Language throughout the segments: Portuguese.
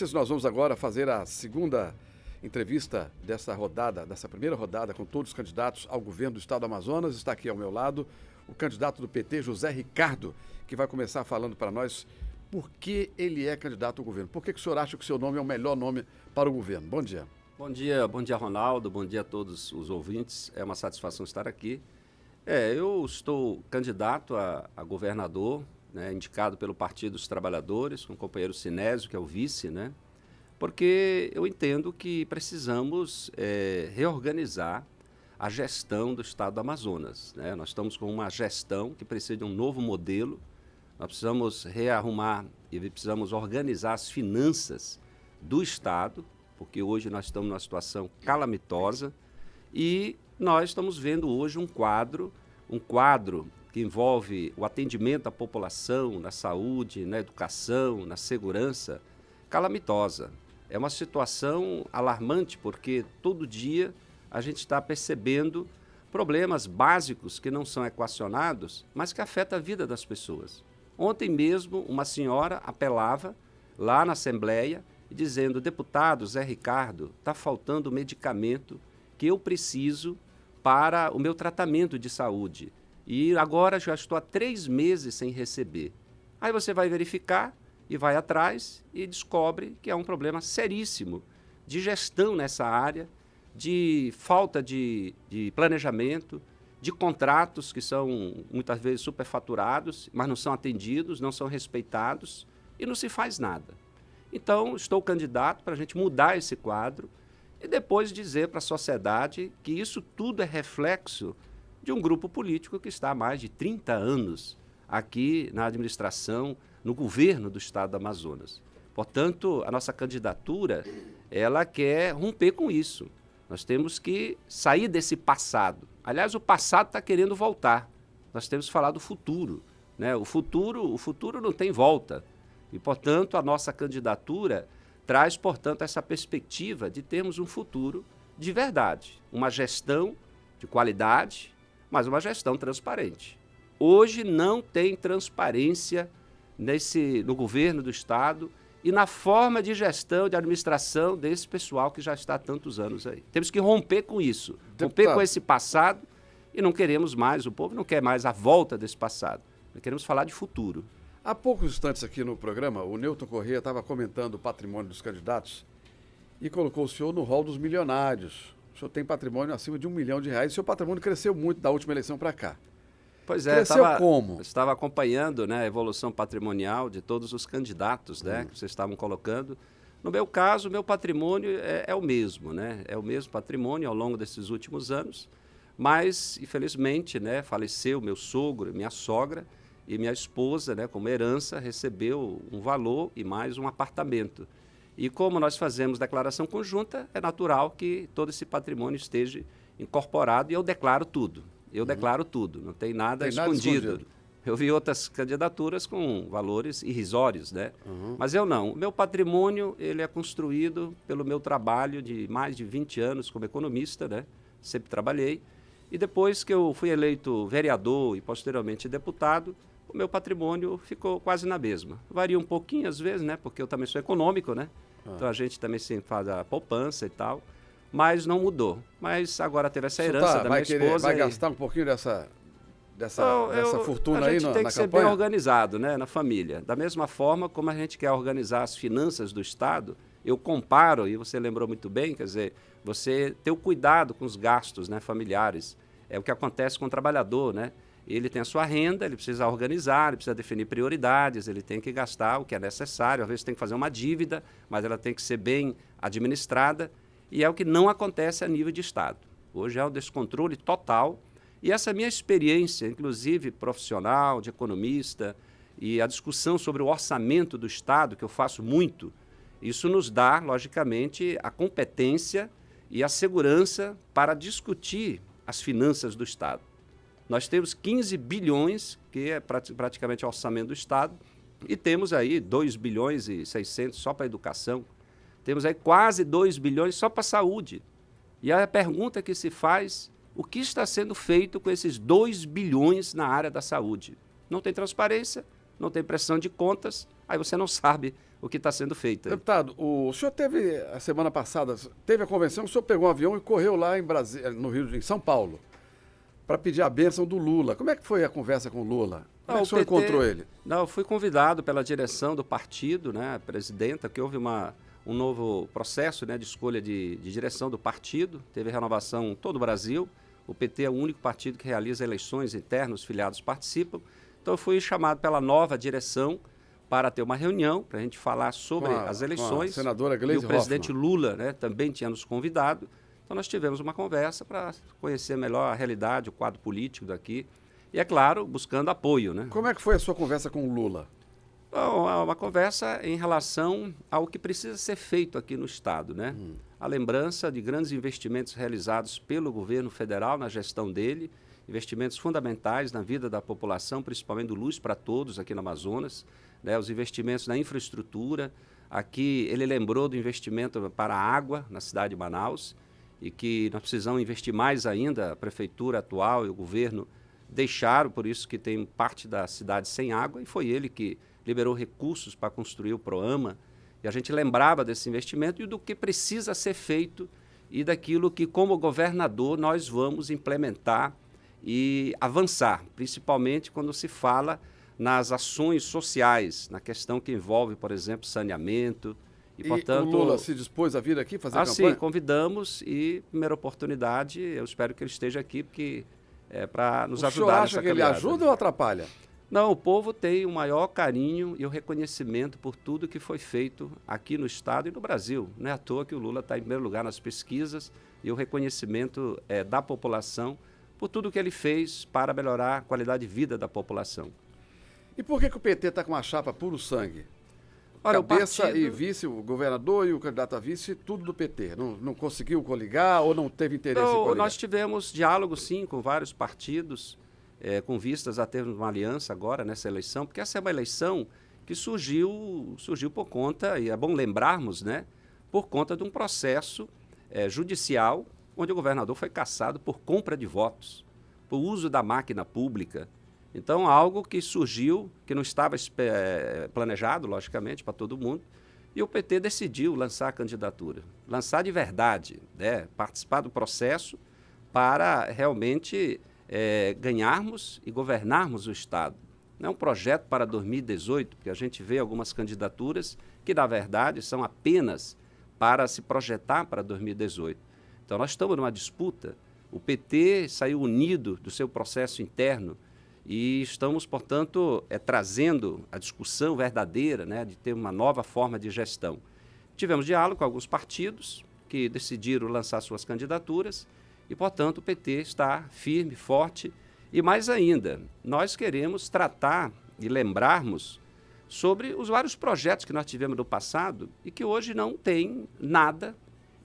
Nós vamos agora fazer a segunda entrevista dessa primeira rodada com todos os candidatos ao governo do estado do Amazonas. Está aqui ao meu lado o candidato do PT, José Ricardo, que vai começar falando para nós por que ele é candidato ao governo. Por que o senhor acha que o seu nome é o melhor nome para o governo? Bom dia. Bom dia, Ronaldo. Bom dia a todos os ouvintes. É uma satisfação estar aqui. Eu estou candidato a governador, né, indicado pelo Partido dos Trabalhadores, com o companheiro Sinésio, que é o vice, né, porque eu entendo que precisamos reorganizar a gestão do estado do Amazonas, né? Nós estamos com uma gestão que precisa de um novo modelo, nós precisamos rearrumar e precisamos organizar as finanças do estado, porque hoje nós estamos numa situação calamitosa e nós estamos vendo hoje um quadro que envolve o atendimento à população, na saúde, na educação, na segurança, calamitosa. É uma situação alarmante, porque todo dia a gente está percebendo problemas básicos que não são equacionados, mas que afetam a vida das pessoas. Ontem mesmo, uma senhora apelava lá na Assembleia, dizendo: deputado Zé Ricardo, está faltando medicamento que eu preciso para o meu tratamento de saúde. E agora já estou há 3 meses sem receber. Aí você vai verificar e vai atrás e descobre que é um problema seríssimo de gestão nessa área, de falta de planejamento, de contratos que são muitas vezes superfaturados, mas não são atendidos, não são respeitados e não se faz nada. Então, estou candidato para a gente mudar esse quadro e depois dizer para a sociedade que isso tudo é reflexo de um grupo político que está há mais de 30 anos aqui na administração, no governo do estado do Amazonas. Portanto, a nossa candidatura, ela quer romper com isso. Nós temos que sair desse passado. Aliás, o passado está querendo voltar. Nós temos que falar do futuro, né? O futuro não tem volta. E, portanto, a nossa candidatura traz, portanto, essa perspectiva de termos um futuro de verdade, uma gestão de qualidade, mas uma gestão transparente. Hoje não tem transparência no governo do estado e na forma de gestão, de administração desse pessoal que já está há tantos anos aí. Temos que romper com isso, romper com esse passado e não queremos mais, o povo não quer mais a volta desse passado. Nós queremos falar de futuro. Há poucos instantes aqui no programa, o Newton Corrêa estava comentando o patrimônio dos candidatos e colocou o senhor no rol dos milionários. O senhor tem patrimônio acima de R$1 milhão. O seu patrimônio cresceu muito da última eleição para cá. Pois é, como? Estava acompanhando, né, a evolução patrimonial de todos os candidatos, né, que vocês estavam colocando. No meu caso, meu patrimônio é o mesmo, né? É o mesmo patrimônio ao longo desses últimos anos, mas, infelizmente, né, faleceu meu sogro, minha sogra, e minha esposa, né, como herança, recebeu um valor e mais um apartamento. E como nós fazemos declaração conjunta, é natural que todo esse patrimônio esteja incorporado e eu declaro tudo. Eu declaro tudo, não tem nada escondido. Eu vi outras candidaturas com valores irrisórios, né? Mas eu não. O meu patrimônio, ele é construído pelo meu trabalho de mais de 20 anos como economista, né? Sempre trabalhei. E depois que eu fui eleito vereador e posteriormente deputado, o meu patrimônio ficou quase na mesma. Varia um pouquinho às vezes, né? Porque eu também sou econômico, né? Então a gente também sempre faz a poupança e tal, mas não mudou. Mas agora teve essa herança da minha esposa. Vai gastar um pouquinho dessa fortuna aí na campanha? A gente tem que ser bem organizado, né, na família. Da mesma forma como a gente quer organizar as finanças do Estado, eu comparo, e você lembrou muito bem, quer dizer, você ter o cuidado com os gastos, né, familiares. É o que acontece com o trabalhador, né? Ele tem a sua renda, ele precisa organizar, ele precisa definir prioridades, ele tem que gastar o que é necessário, às vezes tem que fazer uma dívida, mas ela tem que ser bem administrada, e é o que não acontece a nível de Estado. Hoje é um descontrole total, e essa minha experiência, inclusive profissional, de economista, e a discussão sobre o orçamento do Estado, que eu faço muito, isso nos dá, logicamente, a competência e a segurança para discutir as finanças do Estado. Nós temos 15 bilhões, que é praticamente o orçamento do Estado, e temos aí 2 bilhões e 600 só para a educação. Temos aí quase 2 bilhões só para a saúde. E a pergunta que se faz, o que está sendo feito com esses 2 bilhões na área da saúde? Não tem transparência, não tem prestação de contas, aí você não sabe o que está sendo feito. Deputado, o senhor teve, a semana passada, teve a convenção, o senhor pegou um avião e correu lá em São Paulo, para pedir a bênção do Lula. Como é que foi a conversa com o Lula? Como é que o senhor encontrou ele? Não, eu fui convidado pela direção do partido, né, a presidenta, que houve um novo processo, né, de escolha de direção do partido, teve renovação em todo o Brasil. O PT é o único partido que realiza eleições internas, os filiados participam. Então eu fui chamado pela nova direção para ter uma reunião, para a gente falar sobre as eleições. A senadora Gleisi e o presidente Lula, né, também tinha nos convidado. Então nós tivemos uma conversa para conhecer melhor a realidade, o quadro político daqui. E, é claro, buscando apoio, né? Como é que foi a sua conversa com o Lula? Uma conversa em relação ao que precisa ser feito aqui no Estado, né? A lembrança de grandes investimentos realizados pelo governo federal na gestão dele, investimentos fundamentais na vida da população, principalmente do Luz para Todos aqui no Amazonas, né? Os investimentos na infraestrutura. Aqui ele lembrou do investimento para a água na cidade de Manaus e que nós precisamos investir mais ainda, a prefeitura atual e o governo deixaram, por isso que tem parte da cidade sem água, e foi ele que liberou recursos para construir o Proama, e a gente lembrava desse investimento e do que precisa ser feito e daquilo que, como governador, nós vamos implementar e avançar, principalmente quando se fala nas ações sociais, na questão que envolve, por exemplo, saneamento. E, portanto, o Lula se dispôs a vir aqui fazer campanha? Sim, convidamos e, primeira oportunidade, eu espero que ele esteja aqui, porque para nos ajudar nessa caminhada. O senhor acha que ele ajuda ou atrapalha? Não, o povo tem o maior carinho e o reconhecimento por tudo que foi feito aqui no Estado e no Brasil. Não é à toa que o Lula está em primeiro lugar nas pesquisas e o reconhecimento da população por tudo que ele fez para melhorar a qualidade de vida da população. E por que o PT está com uma chapa puro sangue? Olha, cabeça o partido... e vice, o governador e o candidato a vice, tudo do PT. Não conseguiu coligar ou não teve interesse em coligar? Nós tivemos diálogo, sim, com vários partidos, com vistas a termos uma aliança agora nessa eleição, porque essa é uma eleição que surgiu por conta, e é bom lembrarmos, né, por conta de um processo judicial, onde o governador foi cassado por compra de votos, por uso da máquina pública. Então, algo que surgiu, que não estava planejado, logicamente, para todo mundo, e o PT decidiu lançar a candidatura. Lançar de verdade, né? Participar do processo para realmente ganharmos e governarmos o Estado. Não é um projeto para 2018, porque a gente vê algumas candidaturas que, na verdade, são apenas para se projetar para 2018. Então, nós estamos numa disputa. O PT saiu unido do seu processo interno, e estamos, portanto, trazendo a discussão verdadeira, né, de ter uma nova forma de gestão. Tivemos diálogo com alguns partidos que decidiram lançar suas candidaturas e, portanto, o PT está firme, forte. E mais ainda, nós queremos tratar e lembrarmos sobre os vários projetos que nós tivemos no passado e que hoje não tem nada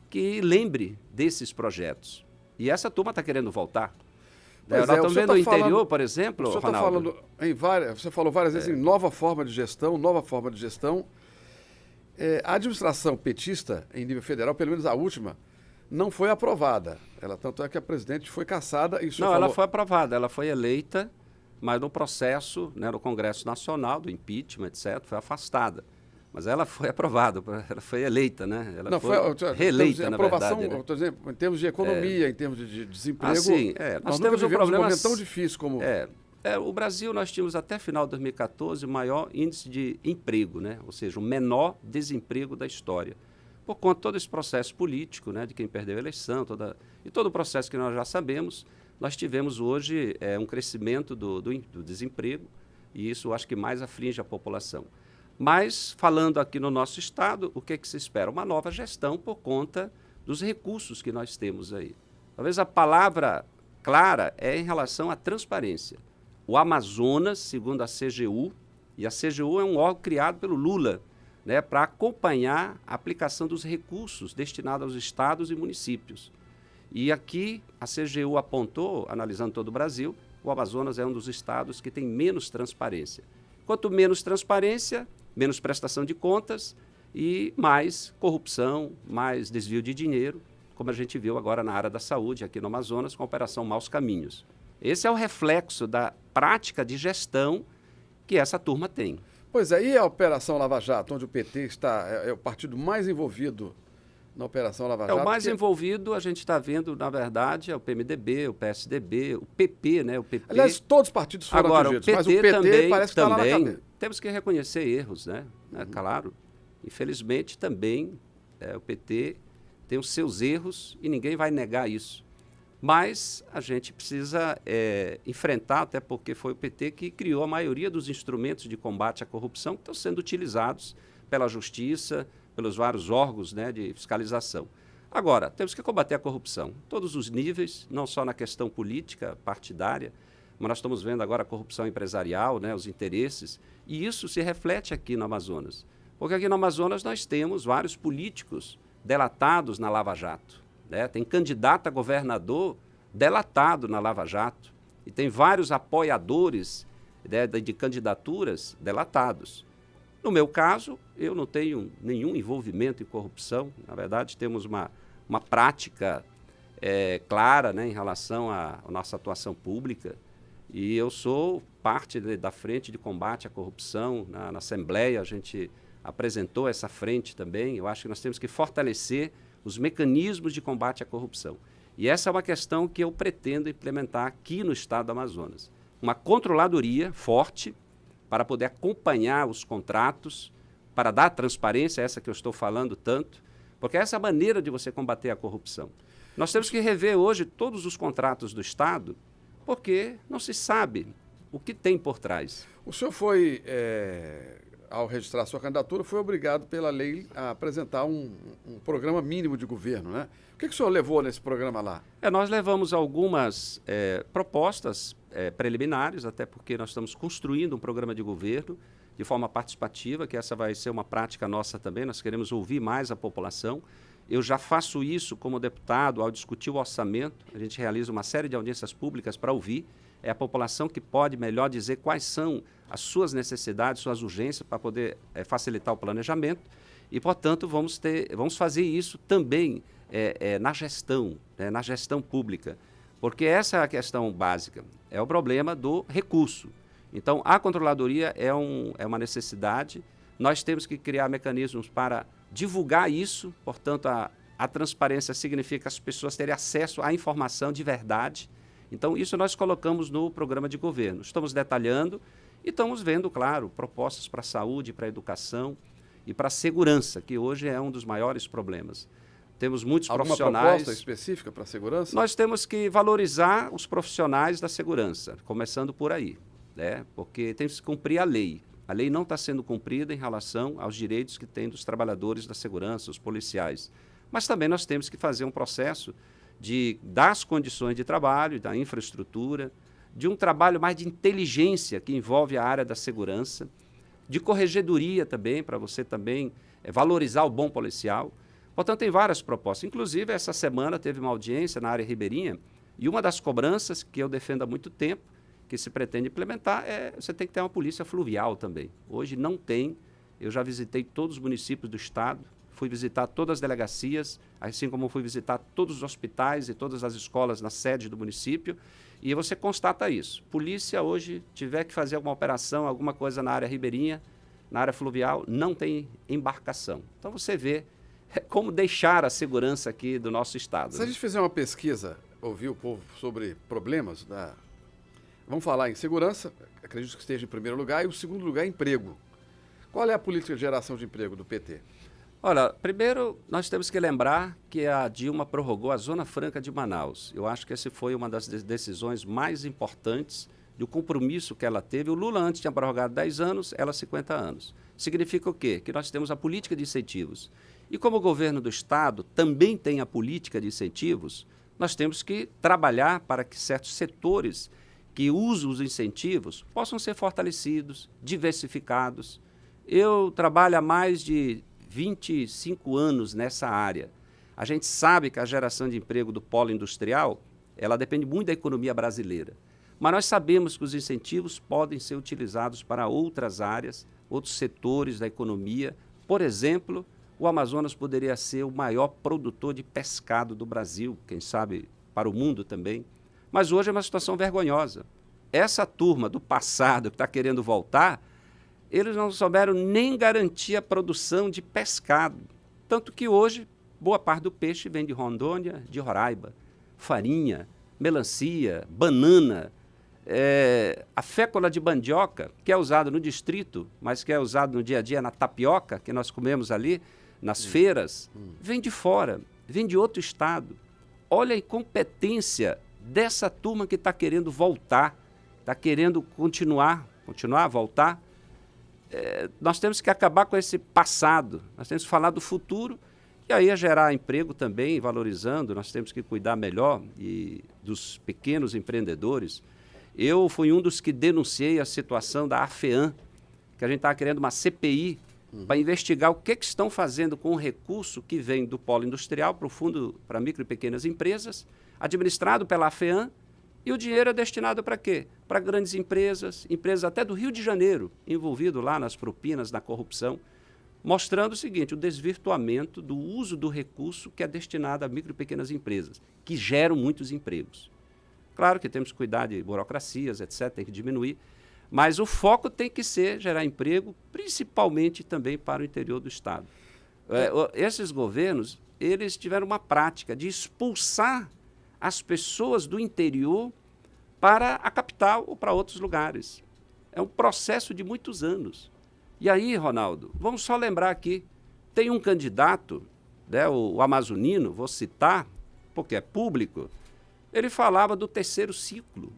que lembre desses projetos. E essa turma está querendo voltar. Nós estamos vendo o interior, por exemplo, Ronaldo. Está falando você falou várias vezes em nova forma de gestão. A administração petista, em nível federal, pelo menos a última, não foi aprovada. Tanto é que a presidente foi cassada e... Não, ela foi aprovada, ela foi eleita, mas no processo, né, no Congresso Nacional, do impeachment, etc., foi afastada. Mas ela foi aprovada, ela foi eleita, né? Ela foi reeleita, na verdade. Né? Dizendo, em termos de economia, em termos de desemprego, nós temos um problema tão difícil como... o Brasil, nós tínhamos até final de 2014 o maior índice de emprego, né? Ou seja, o menor desemprego da história. Por conta de todo esse processo político, né, de quem perdeu a eleição, e todo o processo que nós já sabemos, nós tivemos hoje um crescimento do desemprego, e isso eu acho que mais aflige a população. Mas, falando aqui no nosso estado, o que se espera? Uma nova gestão por conta dos recursos que nós temos aí. Talvez a palavra clara é em relação à transparência. O Amazonas, segundo a CGU, e a CGU é um órgão criado pelo Lula, né, para acompanhar a aplicação dos recursos destinados aos estados e municípios. E aqui a CGU apontou, analisando todo o Brasil, o Amazonas é um dos estados que tem menos transparência. Quanto menos transparência, menos prestação de contas e mais corrupção, mais desvio de dinheiro, como a gente viu agora na área da saúde, aqui no Amazonas, com a Operação Maus Caminhos. Esse é o reflexo da prática de gestão que essa turma tem. Pois é, e a Operação Lava Jato, onde o PT está, é o partido mais envolvido na Operação Lava Jato? O mais envolvido, a gente está vendo, na verdade, é o PMDB, o PSDB, o PP, né? O PP. Aliás, todos os partidos foram atingidos, mas o PT também, parece que está lá na cabeça. Temos que reconhecer erros, né? Claro. Infelizmente, também, o PT tem os seus erros e ninguém vai negar isso. Mas a gente precisa enfrentar, até porque foi o PT que criou a maioria dos instrumentos de combate à corrupção que estão sendo utilizados pela Justiça, pelos vários órgãos, né, de fiscalização. Agora, temos que combater a corrupção em todos os níveis, não só na questão política, partidária, mas nós estamos vendo agora a corrupção empresarial, né, os interesses, e isso se reflete aqui no Amazonas. Porque aqui no Amazonas nós temos vários políticos delatados na Lava Jato. Né? Tem candidato a governador delatado na Lava Jato. E tem vários apoiadores, né, de candidaturas delatados. No meu caso, eu não tenho nenhum envolvimento em corrupção. Na verdade, temos uma prática clara, né, em relação à nossa atuação pública. E eu sou parte da frente de combate à corrupção. Na Assembleia, a gente apresentou essa frente também. Eu acho que nós temos que fortalecer os mecanismos de combate à corrupção. E essa é uma questão que eu pretendo implementar aqui no estado do Amazonas. Uma controladoria forte para poder acompanhar os contratos, para dar transparência, essa que eu estou falando tanto, porque essa é a maneira de você combater a corrupção. Nós temos que rever hoje todos os contratos do Estado, porque não se sabe o que tem por trás. O senhor foi, ao registrar sua candidatura, foi obrigado pela lei a apresentar um programa mínimo de governo, né? O que o senhor levou nesse programa lá? Nós levamos algumas propostas preliminares, até porque nós estamos construindo um programa de governo de forma participativa, que essa vai ser uma prática nossa também, nós queremos ouvir mais a população. Eu já faço isso como deputado ao discutir o orçamento, a gente realiza uma série de audiências públicas para ouvir, é a população que pode melhor dizer quais são as suas necessidades, suas urgências, para poder facilitar o planejamento e, portanto, vamos fazer isso também na gestão pública, porque essa é a questão básica, é o problema do recurso. Então, a controladoria é uma necessidade, nós temos que criar mecanismos para divulgar isso, portanto, a transparência significa as pessoas terem acesso à informação de verdade. Então, isso nós colocamos no programa de governo. Estamos detalhando e estamos vendo, claro, propostas para a saúde, para a educação e para a segurança, que hoje é um dos maiores problemas. Temos muitos profissionais... Alguma proposta específica para a segurança? Nós temos que valorizar os profissionais da segurança, começando por aí, né? Porque tem que se cumprir a lei. A lei não está sendo cumprida em relação aos direitos que tem dos trabalhadores da segurança, os policiais. Mas também nós temos que fazer um processo das condições de trabalho, da infraestrutura, de um trabalho mais de inteligência que envolve a área da segurança, de corregedoria também, para você também valorizar o bom policial. Portanto, tem várias propostas. Inclusive, essa semana teve uma audiência na área ribeirinha e uma das cobranças que eu defendo há muito tempo, que se pretende implementar, você tem que ter uma polícia fluvial também. Hoje não tem. Eu já visitei todos os municípios do estado, fui visitar todas as delegacias, assim como fui visitar todos os hospitais e todas as escolas na sede do município, e você constata isso. Polícia hoje tiver que fazer alguma operação, alguma coisa na área ribeirinha, na área fluvial, não tem embarcação. Então você vê como deixar a segurança aqui do nosso estado. Se a gente fizer uma pesquisa, ouvir o povo sobre problemas, vamos falar em segurança, acredito que esteja em primeiro lugar, e o segundo lugar é emprego. Qual é a política de geração de emprego do PT? Olha, primeiro nós temos que lembrar que a Dilma prorrogou a Zona Franca de Manaus. Eu acho que essa foi uma das decisões mais importantes do compromisso que ela teve. O Lula antes tinha prorrogado 10 anos, ela 50 anos. Significa o quê? Que nós temos a política de incentivos. E como o governo do estado também tem a política de incentivos, nós temos que trabalhar para que certos setores que usam os incentivos possam ser fortalecidos, diversificados. Eu trabalho há mais de 25 anos nessa área. A gente sabe que a geração de emprego do polo industrial, ela depende muito da economia brasileira. Mas nós sabemos que os incentivos podem ser utilizados para outras áreas, outros setores da economia. Por exemplo, o Amazonas poderia ser o maior produtor de pescado do Brasil, quem sabe para o mundo também. Mas hoje é uma situação vergonhosa. Essa turma do passado que está querendo voltar, eles não souberam nem garantir a produção de pescado. Tanto que hoje, boa parte do peixe vem de Rondônia, de Roraima. Farinha, melancia, banana, a fécula de mandioca, que é usada no distrito, mas que é usado no dia a dia na tapioca, que nós comemos ali, nas feiras, vem de fora, vem de outro estado. Olha a incompetência dessa turma que está querendo voltar, está querendo continuar a voltar. Nós temos que acabar com esse passado, nós temos que falar do futuro, e aí a gerar emprego também, valorizando, nós temos que cuidar melhor dos pequenos empreendedores. Eu fui um dos que denunciei a situação da AFEAM, que a gente estava querendo uma CPI para investigar o que estão fazendo com o recurso que vem do polo industrial para o Fundo para Micro e Pequenas Empresas, administrado pela AFEAM, e o dinheiro é destinado para quê? Para grandes empresas, empresas até do Rio de Janeiro, envolvido lá nas propinas, na corrupção, mostrando o seguinte, o desvirtuamento do uso do recurso que é destinado a micro e pequenas empresas, que geram muitos empregos. Claro que temos que cuidar de burocracias, etc., tem que diminuir, mas o foco tem que ser gerar emprego, principalmente também para o interior do Estado. Esses governos, eles tiveram uma prática de expulsar as pessoas do interior para a capital ou para outros lugares. É um processo de muitos anos. E aí, Ronaldo, vamos só lembrar aqui, tem um candidato, né, o amazonino, vou citar, porque é público, ele falava do terceiro ciclo.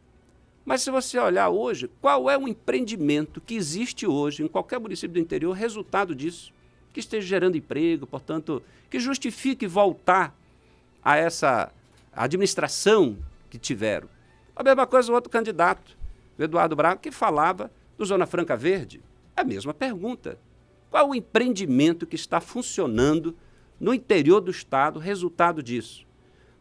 Mas se você olhar hoje, qual é o empreendimento que existe hoje em qualquer município do interior, resultado disso, que esteja gerando emprego, portanto, que justifique voltar a essa administração que tiveram? A mesma coisa o outro candidato, o Eduardo Braga, que falava do Zona Franca Verde. A mesma pergunta. Qual o empreendimento que está funcionando no interior do Estado, resultado disso?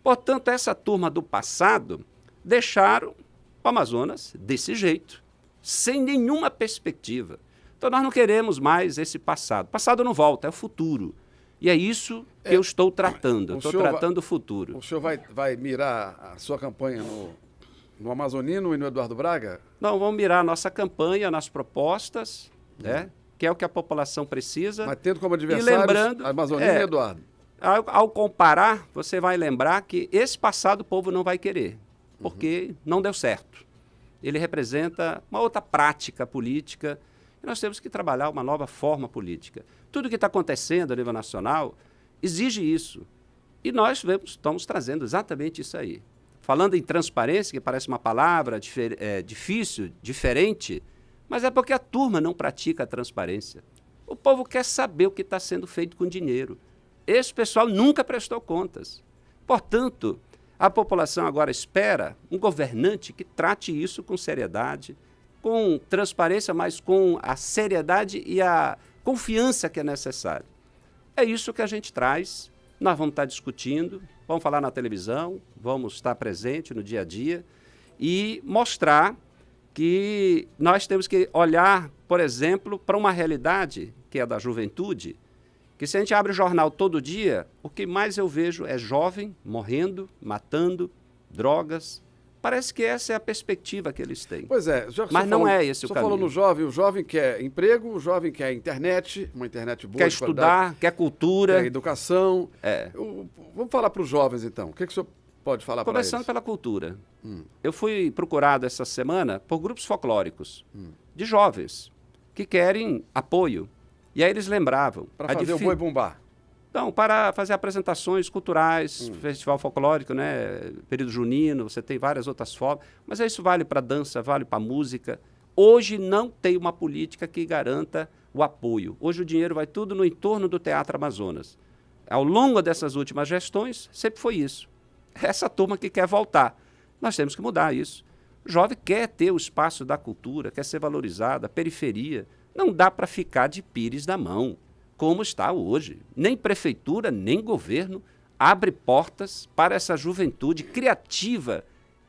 Portanto, essa turma do passado deixaram o Amazonas desse jeito, sem nenhuma perspectiva. Então, nós não queremos mais esse passado. O passado não volta, é o futuro. E é isso que eu estou tratando. Eu estou tratando o futuro. O senhor vai mirar a sua campanha no Amazonino e no Eduardo Braga? Não, vamos mirar a nossa campanha nas propostas, né, que é o que a população precisa. Mas tendo como adversários Amazonino e Eduardo. Ao comparar, você vai lembrar que esse passado o povo não vai querer, porque não deu certo. Ele representa uma outra prática política e nós temos que trabalhar uma nova forma política. Tudo que está acontecendo a nível nacional exige isso. E nós estamos trazendo exatamente isso aí. Falando em transparência, que parece uma palavra difícil, diferente, mas é porque a turma não pratica a transparência. O povo quer saber o que está sendo feito com dinheiro. Esse pessoal nunca prestou contas. Portanto, a população agora espera um governante que trate isso com seriedade, com transparência, mas com a seriedade e a confiança que é necessária. É isso que a gente traz. Nós vamos estar discutindo, vamos falar na televisão, vamos estar presente no dia a dia e mostrar que nós temos que olhar, por exemplo, para uma realidade que é da juventude, que se a gente abre o jornal todo dia, o que mais eu vejo é jovem morrendo, matando, drogas. Parece que essa é a perspectiva que eles têm. Pois é. Mas não é esse o caminho. Você falou no o jovem quer emprego, o jovem quer internet, uma internet boa. Quer estudar, quer cultura. Quer educação. Vamos falar para os jovens, então. O que o senhor pode falar para eles? Começando pela cultura. Eu fui procurado essa semana por grupos folclóricos de jovens que querem apoio. E aí eles lembravam. Para fazer o boi bumbá. Então, para fazer apresentações culturais, festival folclórico, né, período junino, você tem várias outras formas, mas isso vale para dança, vale para música. Hoje não tem uma política que garanta o apoio. Hoje o dinheiro vai tudo no entorno do Teatro Amazonas. Ao longo dessas últimas gestões, sempre foi isso. Essa turma que quer voltar. Nós temos que mudar isso. O jovem quer ter o espaço da cultura, quer ser valorizado, a periferia. Não dá para ficar de pires na mão, como está hoje. Nem prefeitura, nem governo abre portas para essa juventude criativa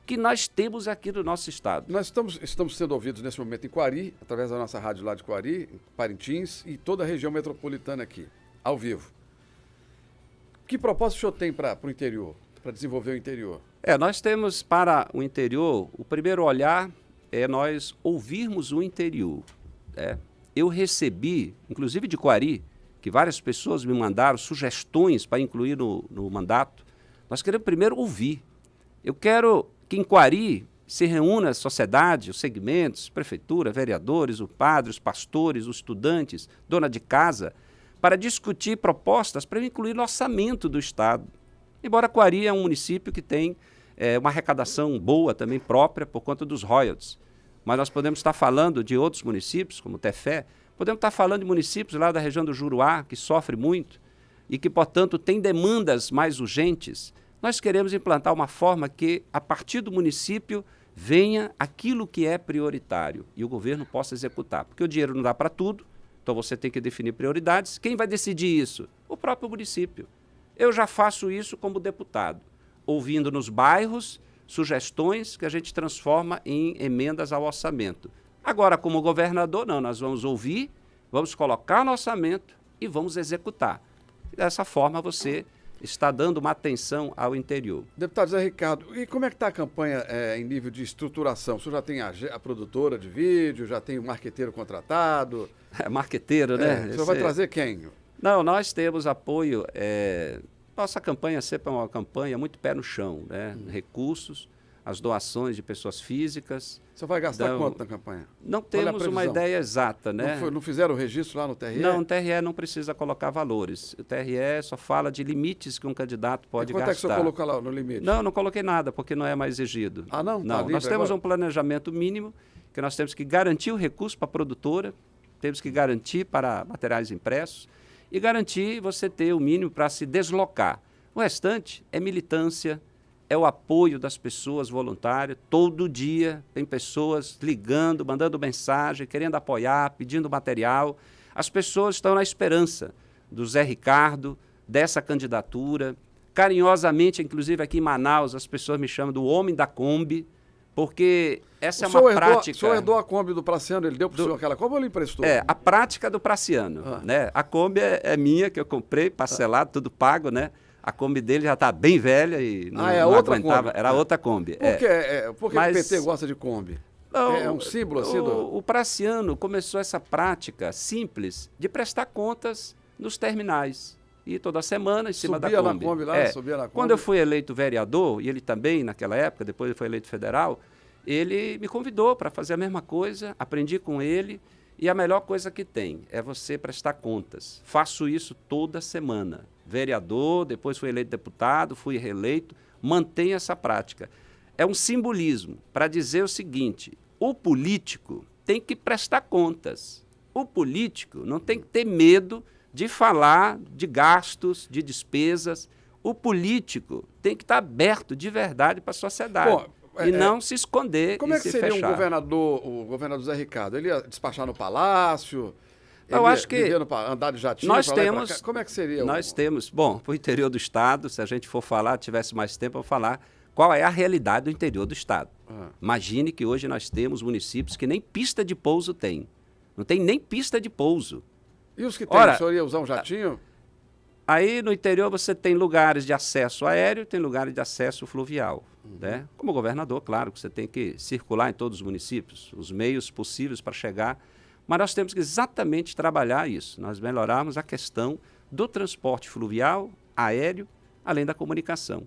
que nós temos aqui no nosso estado. Nós estamos sendo ouvidos nesse momento em Coari, através da nossa rádio lá de Coari, em Parintins e toda a região metropolitana aqui, ao vivo. Que propósito o senhor tem para o interior, para desenvolver o interior? Nós temos para o interior, o primeiro olhar é nós ouvirmos o interior. eu recebi, inclusive de Coari, que várias pessoas me mandaram sugestões para incluir no mandato. Nós queremos primeiro ouvir. Eu quero que em Coari se reúna a sociedade, os segmentos, prefeitura, vereadores, os padres, os pastores, os estudantes, dona de casa, para discutir propostas para incluir no orçamento do Estado. Embora Coari é um município que tem uma arrecadação boa também própria por conta dos royalties. Mas nós podemos estar falando de outros municípios, como Tefé, podemos estar falando de municípios lá da região do Juruá, que sofre muito e que, portanto, tem demandas mais urgentes. Nós queremos implantar uma forma que, a partir do município, venha aquilo que é prioritário e o governo possa executar. Porque o dinheiro não dá para tudo, então você tem que definir prioridades. Quem vai decidir isso? O próprio município. Eu já faço isso como deputado, ouvindo nos bairros sugestões que a gente transforma em emendas ao orçamento. Agora, como governador, não, nós vamos ouvir, vamos colocar no orçamento e vamos executar. Dessa forma, você está dando uma atenção ao interior. Deputado Zé Ricardo, e como é que está a campanha em nível de estruturação? O senhor já tem a produtora de vídeo, já tem o marqueteiro contratado? É marqueteiro, né? O senhor vai trazer quem? Não, nós temos apoio. Nossa campanha sempre é uma campanha muito pé no chão, né? Recursos, as doações de pessoas físicas. Você vai gastar quanto na campanha? Não temos uma ideia exata, né? Não fizeram o registro lá no TRE? Não, o TRE não precisa colocar valores. O TRE só fala de limites que um candidato pode gastar. Quanto é que o senhor colocou lá no limite? Não coloquei nada, porque não é mais exigido. Ah, não? Não, tá nós temos agora? um planejamento mínimo, que nós temos que garantir o recurso para a produtora, temos que garantir para materiais impressos, e garantir você ter o mínimo para se deslocar. O restante é militância, é o apoio das pessoas voluntárias. Todo dia tem pessoas ligando, mandando mensagem, querendo apoiar, pedindo material. As pessoas estão na esperança do Zé Ricardo, dessa candidatura. Carinhosamente, inclusive aqui em Manaus, as pessoas me chamam do homem da Kombi, porque essa é uma prática... O senhor herdou a Kombi do Praciano, ele deu para o senhor aquela Kombi ou ele emprestou? A prática do Praciano. Né? A Kombi é minha, que eu comprei, parcelado, tudo pago, né? A Kombi dele já está bem velha e não aguentava. Kombi. Era outra Kombi. Por que o PT gosta de Kombi? Não, é um símbolo assim? O Praciano começou essa prática simples de prestar contas nos terminais. E toda semana, em cima da Kombi. Subia na Kombi. Quando eu fui eleito vereador, e ele também, naquela época, depois ele foi eleito federal, ele me convidou para fazer a mesma coisa, aprendi com ele, e a melhor coisa que tem é você prestar contas. Faço isso toda semana. Vereador, depois fui eleito deputado, fui reeleito, mantenho essa prática. É um simbolismo para dizer o seguinte: o político tem que prestar contas. O político não tem que ter medo de falar de gastos, de despesas. O político tem que estar aberto de verdade para a sociedade. E não se esconder como e é que se seria fechar. o governador Zé Ricardo? Ele ia despachar no palácio? Eu acho que andar de jatinho, nós temos. Como é que seria? Nós temos. Bom, para o interior do estado, se a gente for falar, tivesse mais tempo, eu vou falar qual é a realidade do interior do estado. Imagine que hoje nós temos municípios que nem pista de pouso tem. Não tem nem pista de pouso. E os que tem? O senhor ia usar um jatinho? Aí no interior você tem lugares de acesso aéreo, tem lugares de acesso fluvial. Né? Como governador, claro que você tem que circular em todos os municípios, os meios possíveis para chegar. Mas nós temos que exatamente trabalhar isso. Nós melhorarmos a questão do transporte fluvial, aéreo, além da comunicação.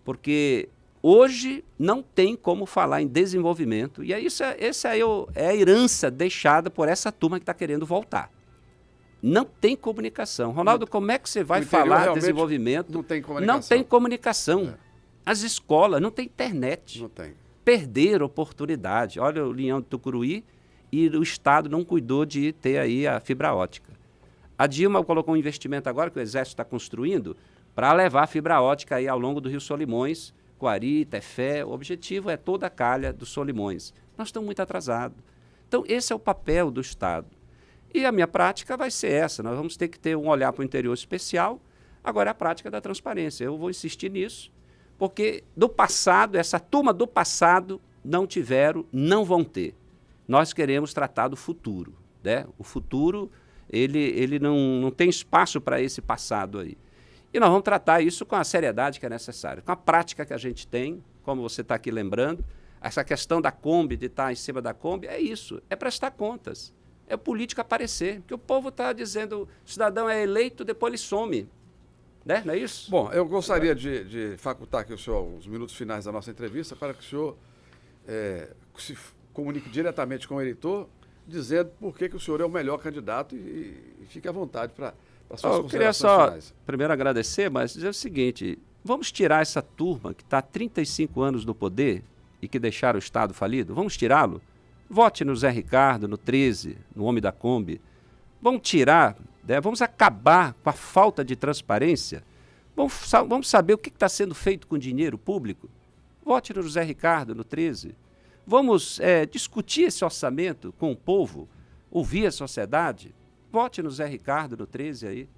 Porque hoje não tem como falar em desenvolvimento. E essa é a herança deixada por essa turma que está querendo voltar. Não tem comunicação. Ronaldo, como é que você vai falar de desenvolvimento? Não tem comunicação. Não tem comunicação. As escolas não têm internet. Não tem. Perderam oportunidade. Olha o Leão do Tucuruí, e o Estado não cuidou de ter aí a fibra ótica. A Dilma colocou um investimento agora que o Exército está construindo para levar a fibra ótica aí ao longo do Rio Solimões, Coari, Tefé. O objetivo é toda a calha dos Solimões. Nós estamos muito atrasados. Então, esse é o papel do Estado. E a minha prática vai ser essa. Nós vamos ter que ter um olhar para o interior especial. Agora é a prática da transparência. Eu vou insistir nisso, porque do passado, essa turma do passado não tiveram, não vão ter. Nós queremos tratar do futuro. Né? O futuro, ele não tem espaço para esse passado aí. E nós vamos tratar isso com a seriedade que é necessária, com a prática que a gente tem, como você está aqui lembrando. Essa questão da Kombi, de estar em cima da Kombi, é isso, é prestar contas. é o político aparecer. Porque o povo está dizendo, o cidadão é eleito, depois ele some. Né? Não é isso? Bom, eu gostaria de facultar aqui o senhor os minutos finais da nossa entrevista para que o senhor se comunique diretamente com o eleitor, dizendo por que o senhor é o melhor candidato e fique à vontade para as suas Eu queria considerações finais. só, primeiro, agradecer, mas dizer o seguinte, vamos tirar essa turma que está há 35 anos no poder e que deixaram o Estado falido, vamos tirá-lo? Vote no Zé Ricardo, no 13, no Homem da Kombi. Vamos tirar, né? Vamos acabar com a falta de transparência. Vamos saber o que está sendo feito com o dinheiro público. Vote no Zé Ricardo, no 13. Vamos discutir esse orçamento com o povo, ouvir a sociedade. Vote no Zé Ricardo, no 13 aí.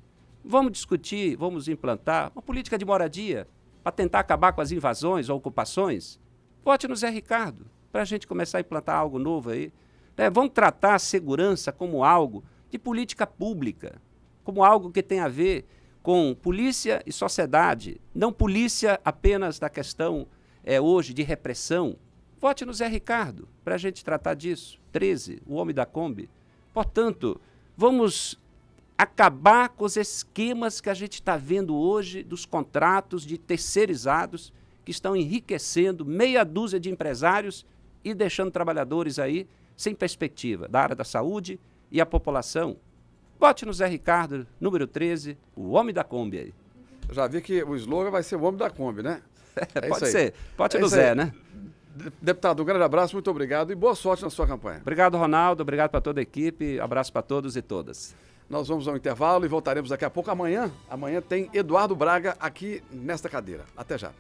Vamos discutir, vamos implantar uma política de moradia para tentar acabar com as invasões ou ocupações. Vote no Zé Ricardo, para a gente começar a implantar algo novo aí. Vamos tratar a segurança como algo de política pública, como algo que tem a ver com polícia e sociedade, não polícia apenas da questão hoje de repressão. Vote no Zé Ricardo, para a gente tratar disso. 13, o Homem da Kombi. Portanto, vamos acabar com os esquemas que a gente está vendo hoje dos contratos de terceirizados que estão enriquecendo meia dúzia de empresários e deixando trabalhadores aí sem perspectiva da área da saúde e a população. Vote no Zé Ricardo, número 13, o Homem da Kombi aí. Eu já vi que o slogan vai ser o Homem da Kombi, né? Pode ser, pode ser no Zé, né? Deputado, um grande abraço, muito obrigado e boa sorte na sua campanha. Obrigado, Ronaldo, obrigado para toda a equipe, abraço para todos e todas. Nós vamos ao intervalo e voltaremos daqui a pouco. Amanhã tem Eduardo Braga aqui nesta cadeira. Até já.